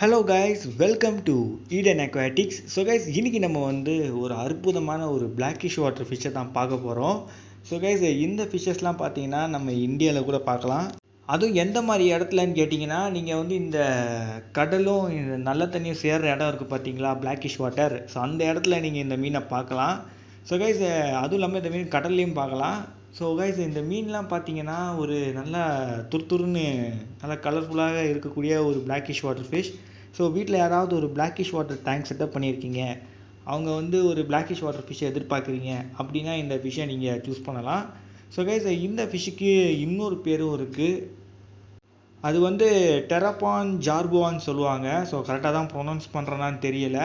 Hello guys, welcome to Eden aquatics. So guys, இன்றைக்கி நம்ம ஒரு அற்புதமான பிளாக்கிஷ் வாட்டர் ஃபிஷ்ஷை தான் பார்க்க போகிறோம். ஸோ கைஸ், இந்த ஃபிஷ்ஷஸ்லாம் பார்த்தீங்கன்னா நம்ம இந்தியாவில் கூட பார்க்கலாம். அதுவும் எந்த மாதிரி இடத்துலன்னு கேட்டிங்கன்னா, நீங்கள் இந்த கடலும் இந்த நல்ல தண்ணியும் சேர்கிற இடம் இருக்குது பார்த்தீங்களா, பிளாக்கிஷ் வாட்டர். ஸோ அந்த இடத்துல நீங்கள் இந்த மீனை பார்க்கலாம். ஸோ கைஸ், அதுவும் இல்லாமல் இந்த மீன் கடல்லையும் பார்க்கலாம். ஸோ கைஸ், இந்த மீன்லாம் பார்த்தீங்கன்னா நல்லா துருத்துருன்னு நல்லா கலர்ஃபுல்லாக இருக்கக்கூடிய பிளாக்கிஷ் வாட்டர் ஃபிஷ். ஸோ வீட்டில் யாராவது பிளாக்கிஷ் வாட்டர் டேங்க் செட்டப் பண்ணியிருக்கீங்க, அவங்க பிளாக்கிஷ் வாட்டர் ஃபிஷ்ஷை எதிர்பார்க்குறீங்க அப்படின்னா இந்த ஃபிஷ்ஷை நீங்கள் சூஸ் பண்ணலாம். ஸோ கைஸ், இந்த ஃபிஷ்ஷுக்கு இன்னொரு பேரும் இருக்குது. அது டெரப்பான் ஜார்புவான்னு சொல்லுவாங்க. ஸோ கரெக்டாக தான் ப்ரொனவுன்ஸ் பண்ணுறேன்னான்னு தெரியல.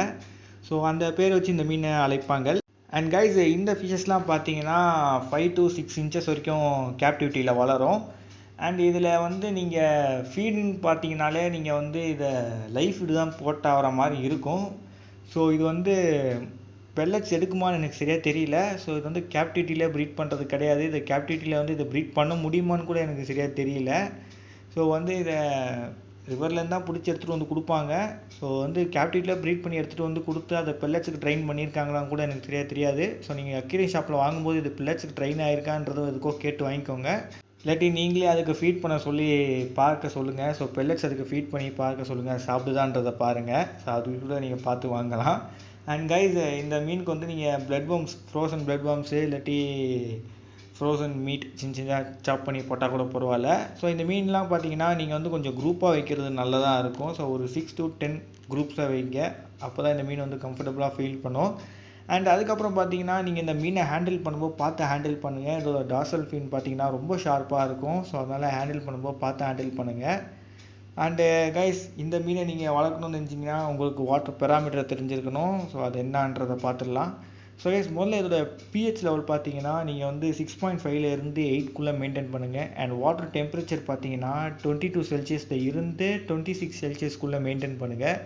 ஸோ அந்த பேரை வச்சு இந்த மீனை அழைப்பாங்க. அண்ட் கைஸ், இந்த ஃபிஷ்ஷஸ்லாம் பார்த்தீங்கன்னா 5 to 6 inches வரைக்கும் கேப்டிவிட்டியில் வளரும். அண்ட் இதில் நீங்கள் ஃபீடுன்னு பார்த்தீங்கனாலே நீங்கள் இதை லைஃப் ஃபீடு தான் போட்டாகிற மாதிரி இருக்கும். ஸோ இது பெல்லட்ஸ் எடுக்குமான்னு எனக்கு சரியாக தெரியல. ஸோ இது கேப்டிவிட்டியில் ப்ரீட் பண்ணுறது கிடையாது. இது கேப்டிவிட்டியில் இதை ப்ரீட் பண்ண முடியுமான்னு கூட எனக்கு சரியாக தெரியல. ஸோ இதை ரிவர்லேருந்து தான் பிடிச்சி எடுத்துகிட்டு கொடுப்பாங்க. ஸோ கேப்டிவிட்டியில் ப்ரீட் பண்ணி எடுத்துகிட்டு கொடுத்து அதை பெல்லட்ஸுக்கு ட்ரெயின் பண்ணியிருக்காங்களான்னு கூட எனக்கு சரியாக தெரியாது. ஸோ நீங்கள் அக்வேரியம் ஷாப்பில் வாங்கும்போது இது பெல்லட்ஸுக்கு ட்ரெயின் ஆகிருக்கான்றதும் எதுக்கோ கேட்டு வாங்கிக்கோங்க. இல்லாட்டி நீங்களே அதுக்கு ஃபீட் பண்ண சொல்லி பார்க்க சொல்லுங்கள். ஸோ பெல்லட்ஸ் அதுக்கு ஃபீட் பண்ணி பார்க்க சொல்லுங்கள், சாப்பிடுதான்றதை பாருங்கள். ஸோ அது கூட நீங்கள் பார்த்து வாங்கலாம். அண்ட் கைஸ், இந்த மீனுக்கு நீங்கள் blood worms, frozen blood worms இல்லாட்டி ஃப்ரோசன் மீட் சின்னதாக சாப் பண்ணி போட்டால் கூட பரவாயில்ல. ஸோ இந்த மீன்லாம் பார்த்தீங்கன்னா நீங்கள் கொஞ்சம் குரூப்பாக வைக்கிறது நல்லதாக இருக்கும். ஸோ ஒரு 6 to 10 குரூப்ஸாக வைங்க. அப்போ தான் இந்த மீன் கம்ஃபர்டபுளாக ஃபீல் பண்ணும். அண்ட் அதுக்கப்புறம் பார்த்தீங்கன்னா நீங்கள் இந்த மீனை ஹேண்டில் பண்ணும்போது பார்த்து ஹேண்டில் பண்ணுங்கள். இதோட டார்சல் ஃபின் பார்த்தீங்கன்னா ரொம்ப ஷார்ப்பாக இருக்கும். ஸோ அதனால் ஹேண்டில் பண்ணும்போது பார்த்து ஹேண்டில் பண்ணுங்கள். அண்டு கைஸ், இந்த மீனை நீங்கள் வளர்க்கணும்னு நினச்சிங்கன்னா உங்களுக்கு வாட்டர் பெராமீட்டரை தெரிஞ்சிருக்கணும். ஸோ அது என்னன்றதை பார்த்துடலாம். ஸோ கைஸ், முதல்ல இதோட பிஹெச் லெவல் பார்த்தீங்கன்னா நீங்கள் 6.5 8 மெயின்டைன் பண்ணுங்கள். அண்ட் வாட்டர் டெம்பரேச்சர் பார்த்தீங்கன்னா 22 செல்சியஸில் இருந்து 26 செல்சியஸ்க்குள்ளே மெயின்டைன் பண்ணுங்கள்.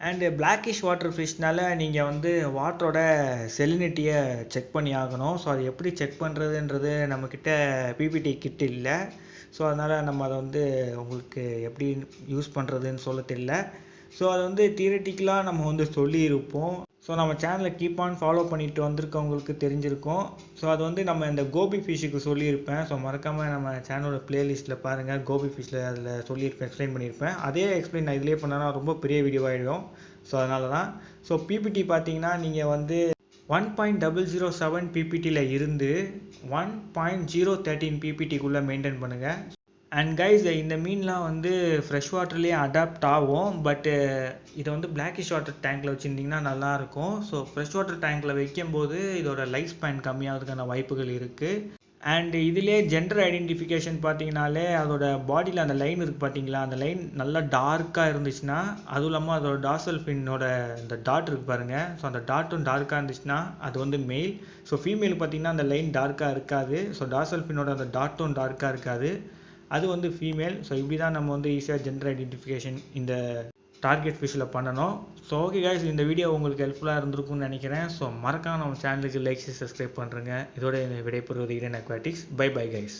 அண்டு பிளாக்கிஷ் வாட்டர் ஃபிஷ்னால் நீங்கள் வாட்டரோட செலினிட்டியை செக் பண்ணி ஆகணும். ஸோ அது எப்படி செக் பண்ணுறதுன்றது நம்மக்கிட்ட பிபிடி கிட் இல்லை. ஸோ அதனால் நம்ம அதை உங்களுக்கு எப்படி யூஸ் பண்ணுறதுன்னு சொல்ல தெரியல. ஸோ அது தியரிட்டிக்கலாக நம்ம சொல்லியிருப்போம். ஸோ நம்ம சேனலை கீப் ஆன் ஃபாலோ பண்ணிட்டு வந்திருக்கவங்களுக்கு தெரிஞ்சிருக்கும். ஸோ அது நம்ம இந்த கோபி ஃபிஷ்ஷுக்கு சொல்லியிருப்பேன். ஸோ மறக்காமல் நம்ம சேனலோட பிளேலிஸ்ட்டில் பாருங்கள். கோபி ஃபிஷ்ஷில் அதில் சொல்லியிருப்பேன், எக்ஸ்பிளைன் பண்ணியிருப்பேன். அதே எக்ஸ்பிளைன் நான் இதிலே பண்ணனா ரொம்ப பெரிய வீடியோ ஆகிடும். ஸோ அதனால தான். ஸோ பிபிடி பார்த்தீங்கன்னா நீங்கள் 1.007 பிபிடியில் இருந்து 1.013 பிபிடிக்குள்ளே மெயின்டைன் பண்ணுங்கள். அண்ட் கைஸ், இந்த மீன்லாம் ஃப்ரெஷ் வாட்டர்லேயே அடாப்ட் ஆகும். பட்டு இதை பிளாக்கிஷ் வாட்டர் டேங்க்கில் வச்சுருந்திங்கன்னா நல்லாயிருக்கும். ஸோ ஃப்ரெஷ் வாட்டர் டேங்க்கில் வைக்கும்போது இதோட லைஃப் ஸ்பேன் கம்மியாகிறதுக்கான வாய்ப்புகள் இருக்குது. அண்ட் இதிலே ஜெண்டர் ஐடென்டிஃபிகேஷன் பார்த்தீங்கனாலே அதோட பாடியில் அந்த லைன் இருக்குது பார்த்தீங்களா, அந்த லைன் நல்லா டார்க்காக இருந்துச்சுன்னா, அதுவும் இல்லாமல் அதோட டார்சல் ஃபின்னோட இந்த டாட் இருக்குது பாருங்கள். ஸோ அந்த டாட்டும் டார்க்காக இருந்துச்சுன்னா அது மெயில். ஸோ ஃபீமேல் பார்த்தீங்கன்னா அந்த லைன் டார்க்காக இருக்காது. ஸோ டார்சல் ஃபின்னோட அந்த டாட்டும் டார்க்காக இருக்காது, அது ஃபீமேல். ஸோ இப்படி தான் நம்ம ஈஸியாக ஜெண்டர் ஐடென்டிஃபிகேஷன் இந்த டார்கெட் ஃபிஷ்ஷில் பண்ணணும். ஸோ ஓகே கைஸ், இந்த வீடியோ உங்களுக்கு ஹெல்ப்ஃபுல்லாக இருந்திருக்கும்னு நினைக்கிறேன். ஸோ மறக்காம நம்ம சேனலுக்கு லைக் சப்ஸ்கிரைப் பண்ணுறேங்க. இதோட விடைபெறுவது Eden Aquatics. Bye bye guys.